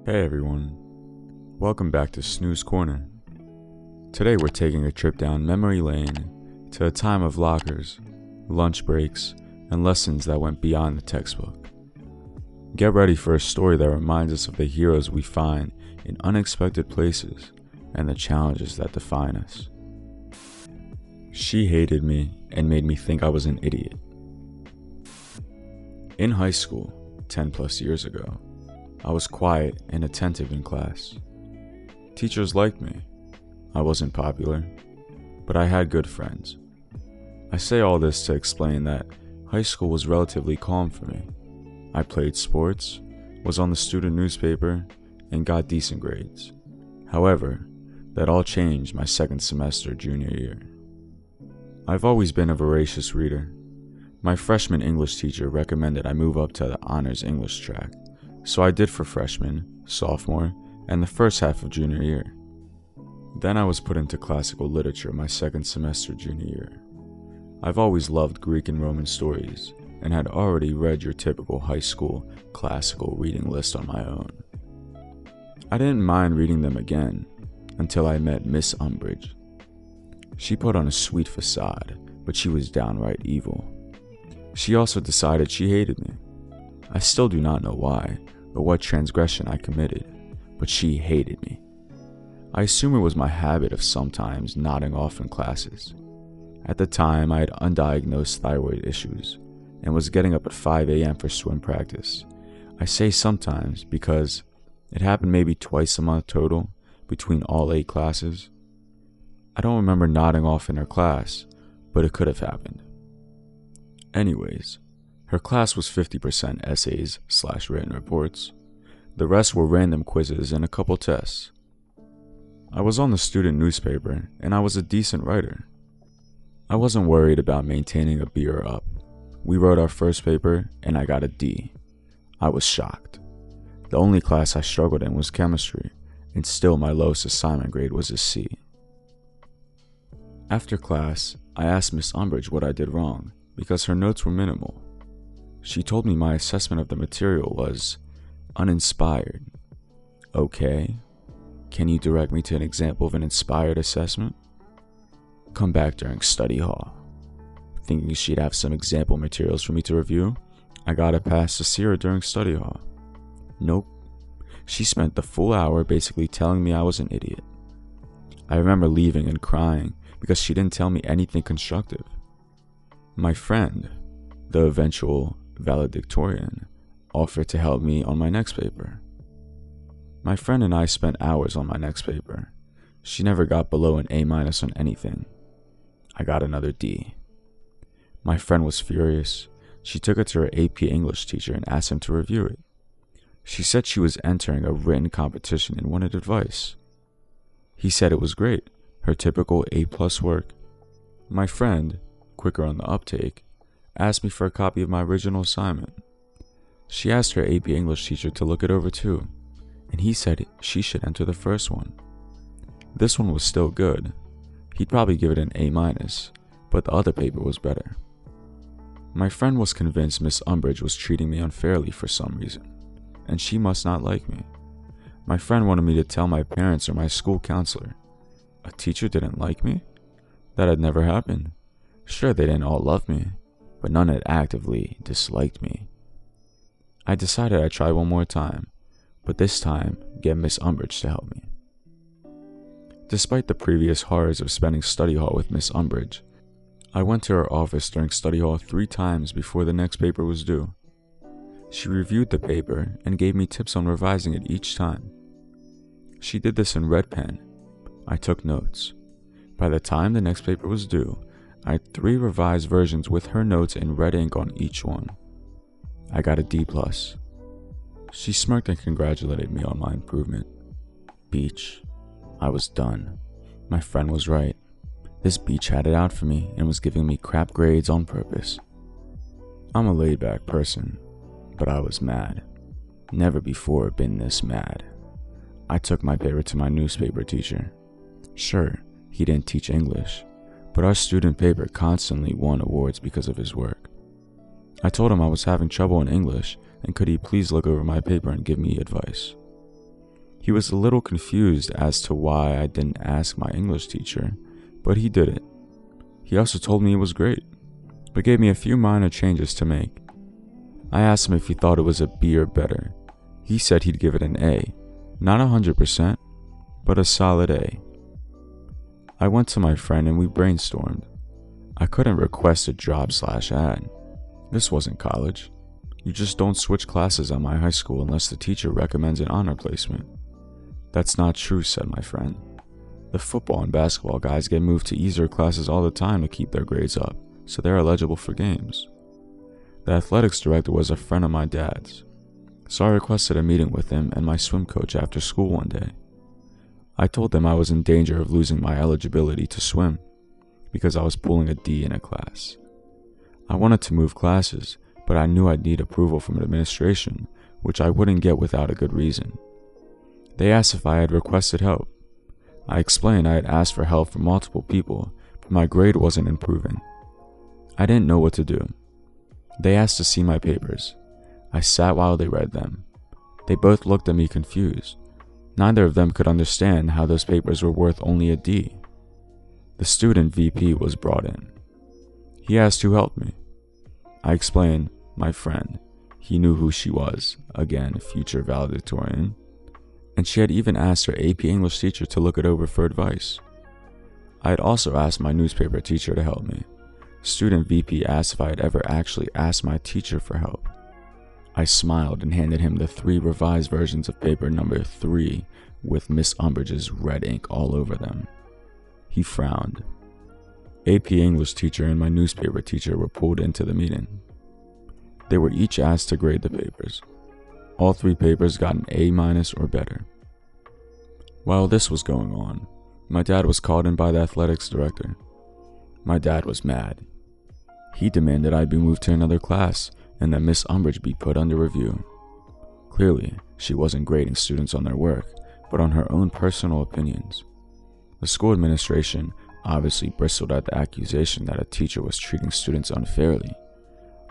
Hey everyone, welcome back to Snoo's Corner. Today we're taking a trip down memory lane to a time of lockers, lunch breaks, and lessons that went beyond the textbook. Get ready for a story that reminds us of the heroes we find in unexpected places and the challenges that define us. She hated me and made me think I was an idiot. In high school, 10 plus years ago, I was quiet and attentive in class. Teachers liked me. I wasn't popular, but I had good friends. I say all this to explain that high school was relatively calm for me. I played sports, was on the student newspaper, and got decent grades. However, that all changed my second semester junior year. I've always been a voracious reader. My freshman English teacher recommended I move up to the honors English track, so I did for freshman, sophomore, and the first half of junior year. Then I was put into classical literature my second semester junior year. I've always loved Greek and Roman stories, and had already read your typical high school classical reading list on my own. I didn't mind reading them again, until I met Miss Umbridge. She put on a sweet facade, but she was downright evil. She also decided she hated me. I still do not know why, or what transgression I committed, but she hated me. I assume it was my habit of sometimes nodding off in classes. At the time, I had undiagnosed thyroid issues, and was getting up at 5 a.m. for swim practice. I say sometimes because it happened maybe twice a month total, between all 8 classes. I don't remember nodding off in her class, but it could have happened. Anyways, her class was 50% essays/written reports. The rest were random quizzes and a couple tests. I was on the student newspaper, and I was a decent writer. I wasn't worried about maintaining a B or up. We wrote our first paper, and I got a D. I was shocked. The only class I struggled in was chemistry, and still my lowest assignment grade was a C. After class, I asked Miss Umbridge what I did wrong, because her notes were minimal. She told me my assessment of the material was uninspired. Okay, can you direct me to an example of an inspired assessment? Come back during study hall. Thinking she'd have some example materials for me to review, I got a pass to see her during study hall. Nope. She spent the full hour basically telling me I was an idiot. I remember leaving and crying because she didn't tell me anything constructive. My friend, the eventual valedictorian, offered to help me on my next paper. My friend and I spent hours on my next paper. She never got below an A- on anything. I got another D. My friend was furious. She took it to her AP English teacher and asked him to review it. She said she was entering a written competition and wanted advice. He said it was great, her typical A+ work. My friend, quicker on the uptake, asked me for a copy of my original assignment. She asked her AP English teacher to look it over too, and he said she should enter the first one. This one was still good. He'd probably give it an A-, but the other paper was better. My friend was convinced Miss Umbridge was treating me unfairly for some reason, and she must not like me. My friend wanted me to tell my parents or my school counselor. A teacher didn't like me? That had never happened. Sure, they didn't all love me, but none had actively disliked me. I decided I'd try one more time, but this time get Miss Umbridge to help me. Despite the previous horrors of spending study hall with Miss Umbridge, I went to her office during study hall 3 times before the next paper was due. She reviewed the paper and gave me tips on revising it each time. She did this in red pen. I took notes. By the time the next paper was due, I had 3 revised versions with her notes in red ink on each one. I got a D+. She smirked and congratulated me on my improvement. Beach. I was done. My friend was right. This beach had it out for me and was giving me crap grades on purpose. I'm a laid-back person, but I was mad. Never before been this mad. I took my paper to my newspaper teacher. Sure, he didn't teach English, but our student paper constantly won awards because of his work. I told him I was having trouble in English and could he please look over my paper and give me advice. He was a little confused as to why I didn't ask my English teacher, but he did it. He also told me it was great, but gave me a few minor changes to make. I asked him if he thought it was a B or better. He said he'd give it an A, not 100%, but a solid A. I went to my friend and we brainstormed. I couldn't request a job/ad. This wasn't college. You just don't switch classes at my high school unless the teacher recommends an honor placement. That's not true, said my friend. The football and basketball guys get moved to easier classes all the time to keep their grades up, so they're eligible for games. The athletics director was a friend of my dad's, so I requested a meeting with him and my swim coach after school one day. I told them I was in danger of losing my eligibility to swim because I was pulling a D in a class. I wanted to move classes, but I knew I'd need approval from administration, which I wouldn't get without a good reason. They asked if I had requested help. I explained I had asked for help from multiple people, but my grade wasn't improving. I didn't know what to do. They asked to see my papers. I sat while they read them. They both looked at me confused. Neither of them could understand how those papers were worth only a D. The student VP was brought in. He asked who helped me. I explained, my friend. He knew who she was, again, future valedictorian, and she had even asked her AP English teacher to look it over for advice. I had also asked my newspaper teacher to help me. Student VP asked if I had ever actually asked my teacher for help. I smiled and handed him the 3 revised versions of paper number 3 with Miss Umbridge's red ink all over them. He frowned. AP English teacher and my newspaper teacher were pulled into the meeting. They were each asked to grade the papers. All 3 papers got an A- or better. While this was going on, my dad was called in by the athletics director. My dad was mad. He demanded I be moved to another class and that Miss Umbridge be put under review. Clearly, she wasn't grading students on their work, but on her own personal opinions. The school administration obviously bristled at the accusation that a teacher was treating students unfairly.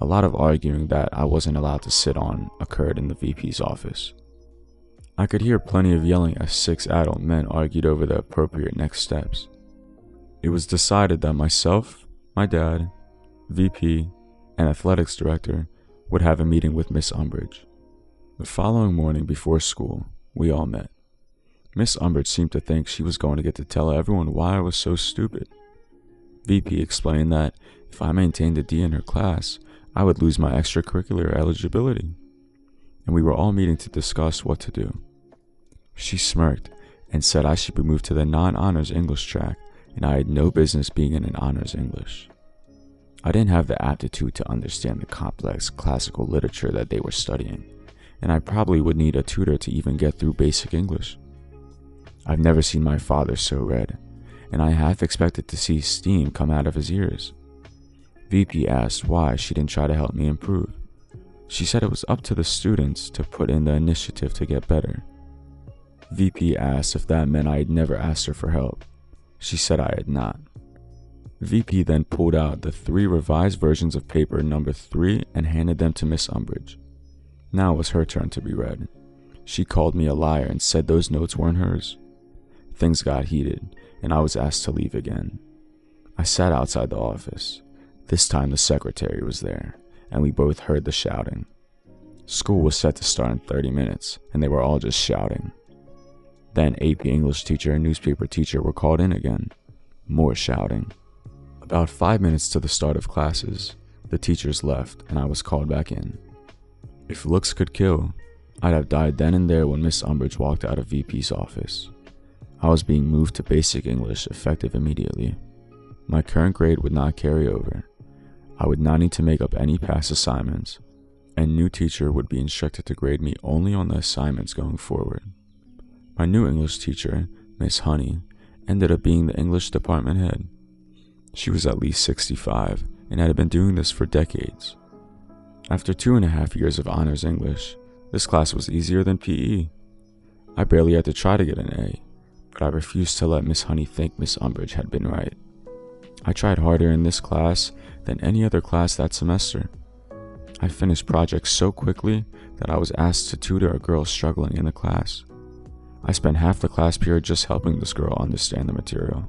A lot of arguing that I wasn't allowed to sit on occurred in the VP's office. I could hear plenty of yelling as 6 adult men argued over the appropriate next steps. It was decided that myself, my dad, VP, and athletics director would have a meeting with Miss Umbridge. The following morning before school, we all met. Miss Umbridge seemed to think she was going to get to tell everyone why I was so stupid. VP explained that if I maintained a D in her class, I would lose my extracurricular eligibility, and we were all meeting to discuss what to do. She smirked and said I should be moved to the non-honors English track, and I had no business being in an honors English. I didn't have the aptitude to understand the complex classical literature that they were studying, and I probably would need a tutor to even get through basic English. I've never seen my father so red, and I half expected to see steam come out of his ears. VP asked why she didn't try to help me improve. She said it was up to the students to put in the initiative to get better. VP asked if that meant I had never asked her for help. She said I had not. VP then pulled out the 3 revised versions of paper number 3 and handed them to Miss Umbridge. Now it was her turn to be read. She called me a liar and said those notes weren't hers. Things got heated, and I was asked to leave again. I sat outside the office. This time the secretary was there, and we both heard the shouting. School was set to start in 30 minutes, and they were all just shouting. Then AP English teacher and newspaper teacher were called in again. More shouting. About 5 minutes to the start of classes, the teachers left and I was called back in. If looks could kill, I'd have died then and there when Miss Umbridge walked out of VP's office. I was being moved to basic English effective immediately. My current grade would not carry over. I would not need to make up any past assignments, and new teacher would be instructed to grade me only on the assignments going forward. My new English teacher, Miss Honey, ended up being the English department head. She was at least 65 and had been doing this for decades. After 2.5 years of honors English, this class was easier than PE. I barely had to try to get an A, but I refused to let Miss Honey think Miss Umbridge had been right. I tried harder in this class than any other class that semester. I finished projects so quickly that I was asked to tutor a girl struggling in the class. I spent half the class period just helping this girl understand the material.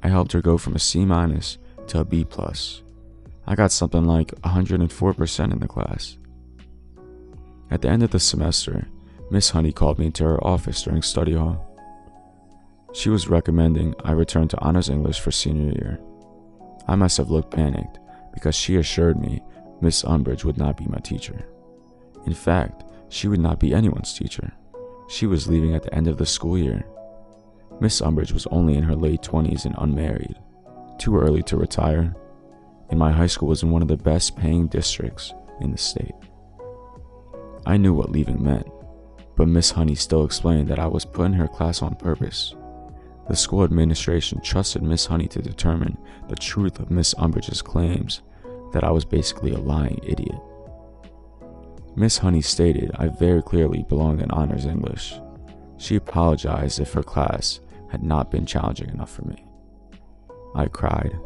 I helped her go from a C- to a B+. I got something like 104% in the class. At the end of the semester, Miss Honey called me into her office during study hall. She was recommending I return to Honors English for senior year. I must have looked panicked because she assured me Miss Umbridge would not be my teacher. In fact, she would not be anyone's teacher. She was leaving at the end of the school year. Miss Umbridge was only in her late 20s and unmarried, too early to retire, and my high school was in one of the best paying districts in the state. I knew what leaving meant, but Miss Honey still explained that I was put in her class on purpose. The school administration trusted Miss Honey to determine the truth of Miss Umbridge's claims that I was basically a lying idiot. Miss Honey stated I very clearly belonged in Honors English. She apologized if her class had not been challenging enough for me. I cried.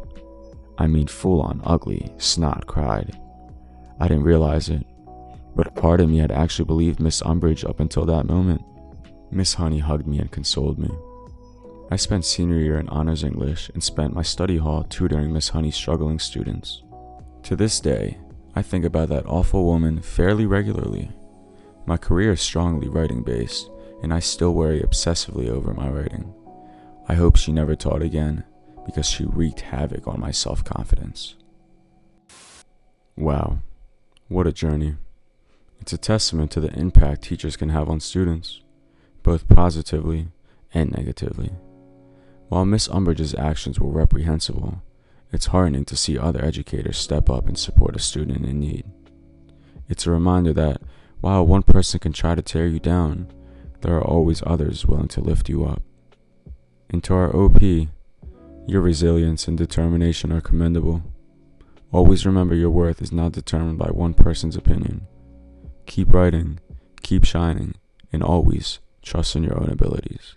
I mean full-on ugly, snot cried. I didn't realize it, but a part of me had actually believed Miss Umbridge up until that moment. Miss Honey hugged me and consoled me. I spent senior year in Honors English and spent my study hall tutoring Miss Honey's struggling students. To this day, I think about that awful woman fairly regularly. My career is strongly writing-based, and I still worry obsessively over my writing. I hope she never taught again, because she wreaked havoc on my self-confidence. Wow, what a journey. It's a testament to the impact teachers can have on students, both positively and negatively. While Miss Umbridge's actions were reprehensible, it's heartening to see other educators step up and support a student in need. It's a reminder that while one person can try to tear you down, there are always others willing to lift you up. And to our OP, your resilience and determination are commendable. Always remember your worth is not determined by one person's opinion. Keep writing, keep shining, and always trust in your own abilities.